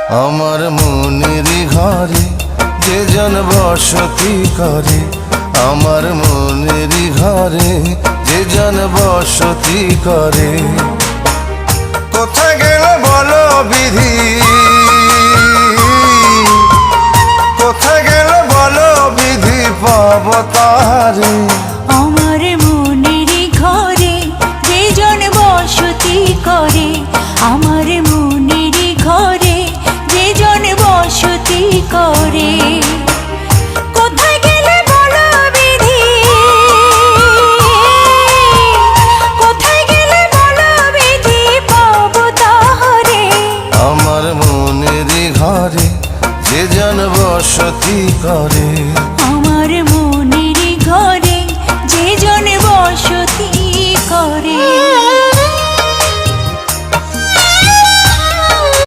আমার মনের ঘরে যে জন বসতি করে, আমার মনের ঘরে যে জন বসতি করে। কোথায় গেল বলো বিধি, কোথায় গেল বলো বিধি পাব তারে। আমার মনের ঘরে যে জন বসতি করে, আমার মনের ঘরে যে জন বসতি করে। কোথায় গেলে বলো বিধি, কোথায় গেলে বলো বিধি পাবো তাহারে। আমার মনের ঘরে যে জন বসতি করে।